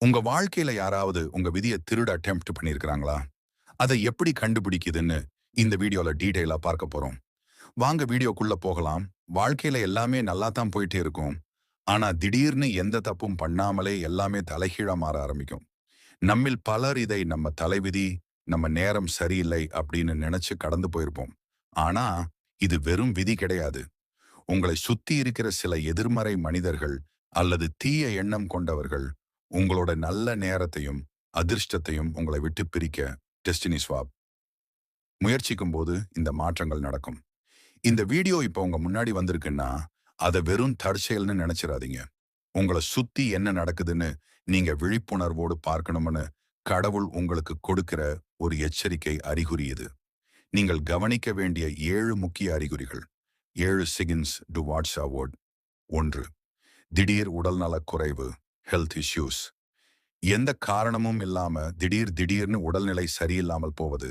உங்க வாழ்க்கையில யாராவது உங்க விதிய திருட அட்டெம்ப்ட் பண்ணியிருக்கிறாங்களா? அதை எப்படி கண்டுபிடிக்குதுன்னு இந்த வீடியோல டீட்டெயிலா பார்க்க போறோம். வாங்க வீடியோக்குள்ள போகலாம். வாழ்க்கையில எல்லாமே நல்லா தான் போயிட்டே இருக்கும். ஆனா திடீர்னு எந்த தப்பும் பண்ணாமலே எல்லாமே தலைகீழா மாற ஆரம்பிக்கும். நம்மில் பலர் இதை நம்ம தலைவிதி, நம்ம நேரம் சரியில்லை அப்படின்னு நினைச்சு கடந்து போயிருப்போம். ஆனா இது வெறும் விதி கிடையாது. உங்களை சுத்தி இருக்கிற சில எதிர்மறை மனிதர்கள் அல்லது தீய எண்ணம் கொண்டவர்கள் உங்களோட நல்ல நேரத்தையும் அதிர்ஷ்டத்தையும் உங்களை விட்டு பிரிக்க டெஸ்டினி ஸ்வாப் முயற்சிக்கும் போது இந்த மாற்றங்கள் நடக்கும். இந்த வீடியோ இப்போ உங்க முன்னாடி வந்திருக்குன்னா அதை வெறும் தற்செயல்னு நினைச்சிடாதீங்க. உங்களை சுத்தி என்ன நடக்குதுன்னு நீங்க விழிப்புணர்வோடு பார்க்கணும்னு கடவுள் உங்களுக்கு கொடுக்கிற ஒரு எச்சரிக்கை அறிகுறி இது. நீங்கள் கவனிக்க வேண்டிய 7 முக்கிய அறிகுறிகள். 7 சிகின்ஸ் டு வாட்ச் அவார்ட். 1. திடீர் உடல்நலக் குறைவு, ஹெல்த் இஷ்யூஸ். எந்த காரணமும் இல்லாம திடீர்னு உடல்நிலை சரியில்லாமல் போவது,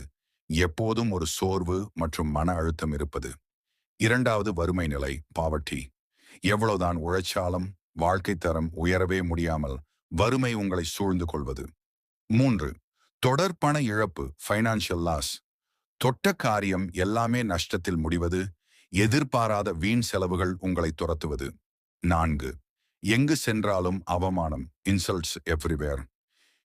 எப்போதும் ஒரு சோர்வு மற்றும் மன அழுத்தம் இருப்பது. 2வது வறுமை நிலை, பாவர்ட்டி. எவ்வளவுதான் உழைச்சாலும் வாழ்க்கை தரம் உயரவே முடியாமல் வறுமை உங்களை சூழ்ந்து கொள்வது. 3. தொடர் பண இழப்பு, ஃபைனான்சியல் லாஸ். தொட்ட காரியம் எல்லாமே நஷ்டத்தில் முடிவது, எதிர்பாராத வீண் செலவுகள் உங்களை துரத்துவது. 4. எங்கு சென்றாலும் அவமானம், இன்சல்ட்ஸ் எவ்ரிவேர்.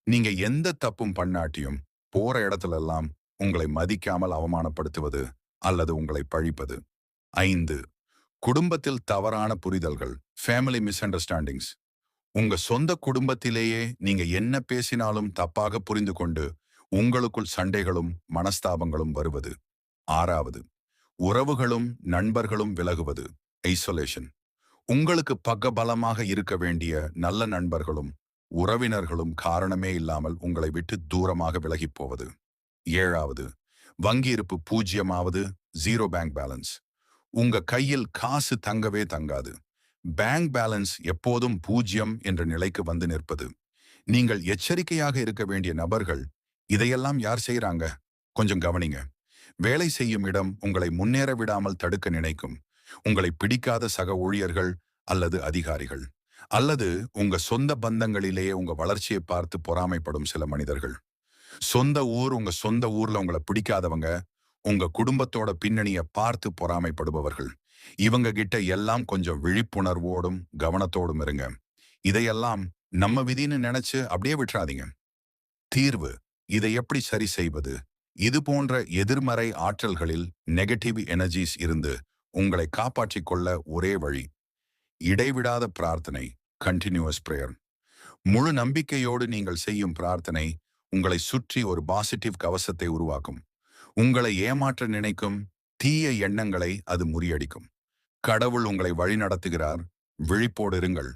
நீங்க எந்த தப்பும் பண்ணாட்டியும் போற இடத்துல எல்லாம் உங்களை மதிக்காமல் அவமானப்படுத்துவது அல்லது உங்களை பழிப்பது. 5. குடும்பத்தில் தவறான புரிதல்கள், ஃபேமிலி மிஸ் அண்டர்ஸ்டாண்டிங்ஸ். உங்க சொந்த குடும்பத்திலேயே நீங்க என்ன பேசினாலும் தப்பாக புரிந்து கொண்டு உங்களுக்குள் சண்டைகளும் மனஸ்தாபங்களும் வருவது. 6வது உறவுகளும் நண்பர்களும் விலகுவது, ஐசோலேஷன். உங்களுக்கு பக்கபலமாக இருக்க வேண்டிய நல்ல நண்பர்களும் உறவினர்களும் காரணமே இல்லாமல் உங்களை விட்டு தூரமாக விலகிப் போவது. 7வது வங்கி இருப்பு பூஜ்யமாவது, ஜீரோ பேங்க் பேலன்ஸ். உங்க கையில் காசு தங்கவே தங்காது. பேங்க் பேலன்ஸ் எப்போதும் பூஜ்யம் என்ற நிலைக்கு வந்து நிற்பது. நீங்கள் எச்சரிக்கையாக இருக்க வேண்டிய நபர்கள். இதையெல்லாம் யார் செய்றாங்க? கொஞ்சம் கவனிங்க. வேலை செய்யும் இடம் உங்களை முன்னேற விடாமல் தடுக்க நினைக்கும். உங்களை பிடிக்காத சக ஊழியர்கள் அல்லது அதிகாரிகள். அல்லது உங்க சொந்த பந்தங்களிலேயே உங்க வளர்ச்சியை பார்த்து பொறாமைப்படும் சில மனிதர்கள். உங்க சொந்த ஊர்ல உங்களை பிடிக்காதவங்க, உங்க குடும்பத்தோட பின்னணியை பார்த்து பொறாமைப்படுபவர்கள். இவங்க கிட்ட எல்லாம் கொஞ்சம் விழிப்புணர்வோடும் கவனத்தோடும் இருங்க. இதையெல்லாம் நம்ம விதின்னு நினைச்சு அப்படியே விட்டுறாதீங்க. தீர்வு. இதை எப்படி சரி செய்வது? இது போன்ற எதிர்மறை ஆற்றல்களில் நெகட்டிவ் எனர்ஜிஸ் இருந்து உங்களை காப்பாற்றிக் கொள்ள ஒரே வழி இடைவிடாத பிரார்த்தனை, கண்டினியூஸ் பிரேயர். முழு நம்பிக்கையோடு நீங்கள் செய்யும் பிரார்த்தனை உங்களை சுற்றி ஒரு பாசிட்டிவ் கவசத்தை உருவாக்கும். உங்களை ஏமாற்ற நினைக்கும் தீய எண்ணங்களை அது முறியடிக்கும். கடவுள் உங்களை வழி நடத்துகிறார். விழிப்போடு இருங்கள்.